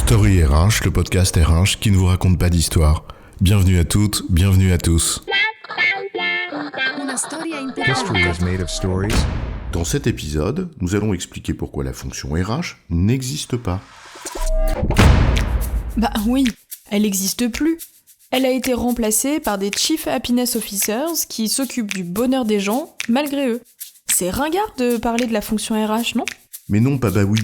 Story RH, le podcast RH qui ne vous raconte pas d'histoire. Bienvenue à toutes, bienvenue à tous. History is made of stories. Dans cet épisode, nous allons expliquer pourquoi la fonction RH n'existe pas. Bah oui, elle n'existe plus. Elle a été remplacée par des Chief Happiness Officers qui s'occupent du bonheur des gens malgré eux. C'est ringard de parler de la fonction RH, non ? Mais non, pas bah oui.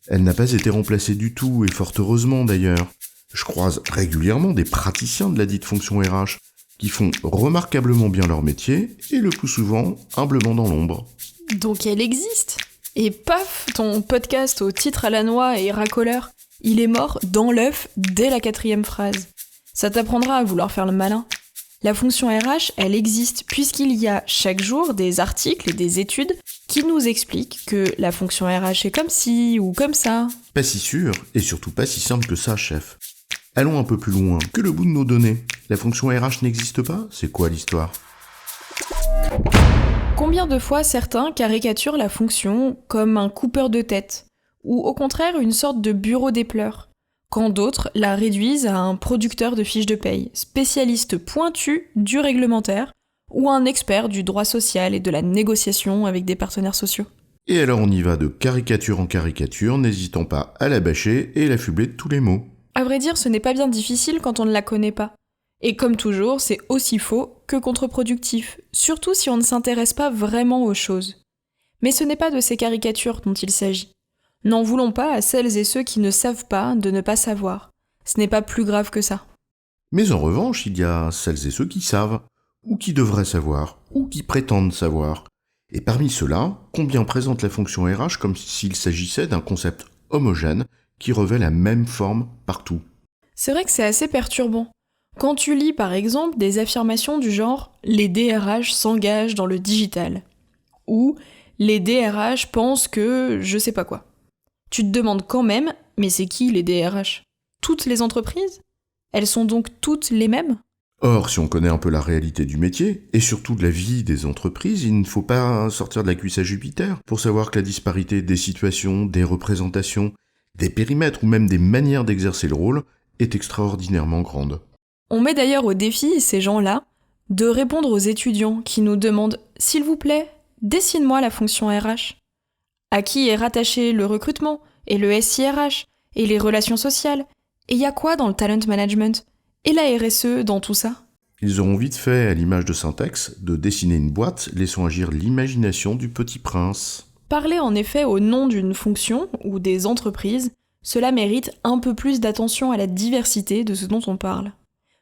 Elle n'a pas été remplacée du tout, et fort heureusement d'ailleurs. Je croise régulièrement des praticiens de la dite fonction RH qui font remarquablement bien leur métier et le plus souvent humblement dans l'ombre. Donc elle existe. Et paf, ton podcast au titre à la noix et racoleur, il est mort dans l'œuf dès la 4e phrase. Ça t'apprendra à vouloir faire le malin. La fonction RH, elle existe puisqu'il y a chaque jour des articles et des études qui nous expliquent que la fonction RH est comme ci ou comme ça. Pas si sûr, et surtout pas si simple que ça, chef. Allons un peu plus loin que le bout de nos données. La fonction RH n'existe pas ? C'est quoi l'histoire ? Combien de fois certains caricaturent la fonction comme un coupeur de tête, ou au contraire une sorte de bureau des pleurs, quand d'autres la réduisent à un producteur de fiches de paye, spécialiste pointu du réglementaire, ou un expert du droit social et de la négociation avec des partenaires sociaux. Et alors on y va de caricature en caricature, n'hésitant pas à la bâcher et l'affubler de tous les mots. À vrai dire, ce n'est pas bien difficile quand on ne la connaît pas. Et comme toujours, c'est aussi faux que contre-productif, surtout si on ne s'intéresse pas vraiment aux choses. Mais ce n'est pas de ces caricatures dont il s'agit. N'en voulons pas à celles et ceux qui ne savent pas de ne pas savoir. Ce n'est pas plus grave que ça. Mais en revanche, il y a celles et ceux qui savent, ou qui devraient savoir, ou qui prétendent savoir. Et parmi ceux-là, combien présentent la fonction RH comme s'il s'agissait d'un concept homogène qui revêt la même forme partout. C'est vrai que c'est assez perturbant. Quand tu lis par exemple des affirmations du genre « les DRH s'engagent dans le digital » ou « les DRH pensent que je sais pas quoi », tu te demandes quand même « mais c'est qui les DRH ? Toutes les entreprises ? Elles sont donc toutes les mêmes ?» Or, si on connaît un peu la réalité du métier, et surtout de la vie des entreprises, il ne faut pas sortir de la cuisse à Jupiter pour savoir que la disparité des situations, des représentations, des périmètres ou même des manières d'exercer le rôle est extraordinairement grande. On met d'ailleurs au défi ces gens-là de répondre aux étudiants qui nous demandent « S'il vous plaît, dessine-moi la fonction RH ». À qui est rattaché le recrutement, et le SIRH, et les relations sociales, et il y a quoi dans le talent management, et la RSE dans tout ça ? Ils auront vite fait, à l'image de Syntex, de dessiner une boîte laissant agir l'imagination du petit prince. Parler en effet au nom d'une fonction ou des entreprises, cela mérite un peu plus d'attention à la diversité de ce dont on parle.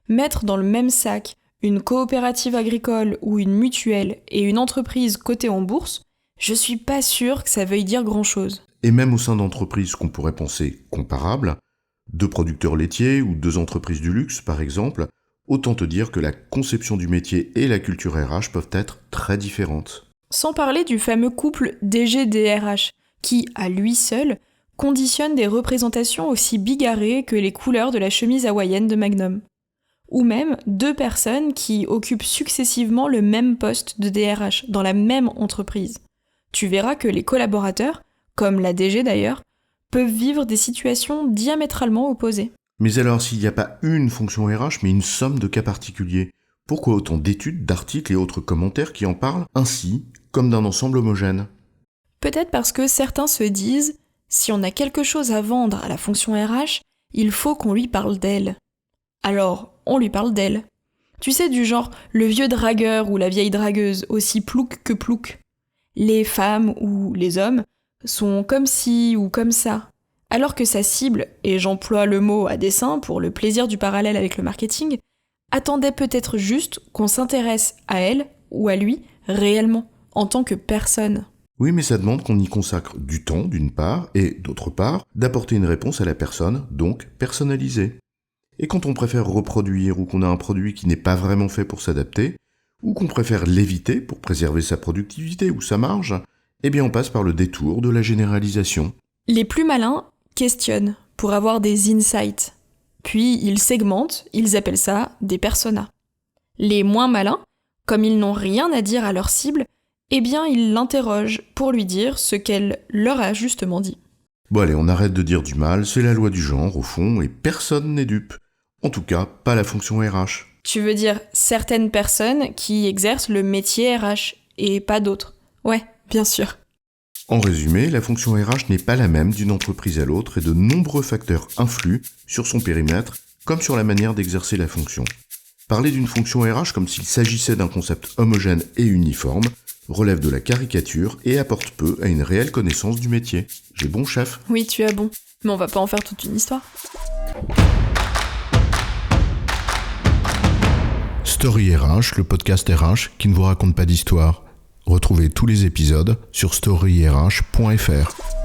Mettre dans le même sac une coopérative agricole ou une mutuelle et une entreprise cotée en bourse, je suis pas sûre que ça veuille dire grand-chose. Et même au sein d'entreprises qu'on pourrait penser comparables, 2 producteurs laitiers ou 2 entreprises du luxe par exemple, autant te dire que la conception du métier et la culture RH peuvent être très différentes. Sans parler du fameux couple DG-DRH, qui, à lui seul, conditionne des représentations aussi bigarrées que les couleurs de la chemise hawaïenne de Magnum. Ou même 2 personnes qui occupent successivement le même poste de DRH dans la même entreprise. Tu verras que les collaborateurs, comme la DG d'ailleurs, peuvent vivre des situations diamétralement opposées. Mais alors s'il n'y a pas une fonction RH mais une somme de cas particuliers, pourquoi autant d'études, d'articles et autres commentaires qui en parlent ainsi, comme d'un ensemble homogène ? Peut-être parce que certains se disent « si on a quelque chose à vendre à la fonction RH, il faut qu'on lui parle d'elle ». Alors, on lui parle d'elle. Tu sais, du genre le vieux dragueur ou la vieille dragueuse, aussi plouc que plouc. Les femmes ou les hommes sont comme ci ou comme ça, alors que sa cible, et j'emploie le mot à dessein pour le plaisir du parallèle avec le marketing, attendait peut-être juste qu'on s'intéresse à elle ou à lui réellement, en tant que personne. Oui, mais ça demande qu'on y consacre du temps, d'une part, et d'autre part, d'apporter une réponse à la personne, donc personnalisée. Et quand on préfère reproduire ou qu'on a un produit qui n'est pas vraiment fait pour s'adapter, ou qu'on préfère l'éviter pour préserver sa productivité ou sa marge, eh bien on passe par le détour de la généralisation. Les plus malins questionnent pour avoir des insights. Puis ils segmentent, ils appellent ça des personas. Les moins malins, comme ils n'ont rien à dire à leur cible, eh bien ils l'interrogent pour lui dire ce qu'elle leur a justement dit. Bon allez, on arrête de dire du mal, c'est la loi du genre au fond, et personne n'est dupe. En tout cas, pas la fonction RH. Tu veux dire certaines personnes qui exercent le métier RH, et pas d'autres. Ouais, bien sûr. En résumé, la fonction RH n'est pas la même d'une entreprise à l'autre et de nombreux facteurs influent sur son périmètre comme sur la manière d'exercer la fonction. Parler d'une fonction RH comme s'il s'agissait d'un concept homogène et uniforme relève de la caricature et apporte peu à une réelle connaissance du métier. J'ai bon, chef ? Oui, tu as bon. Mais on va pas en faire toute une histoire. Story RH, le podcast RH qui ne vous raconte pas d'histoire. Retrouvez tous les épisodes sur storyrh.fr.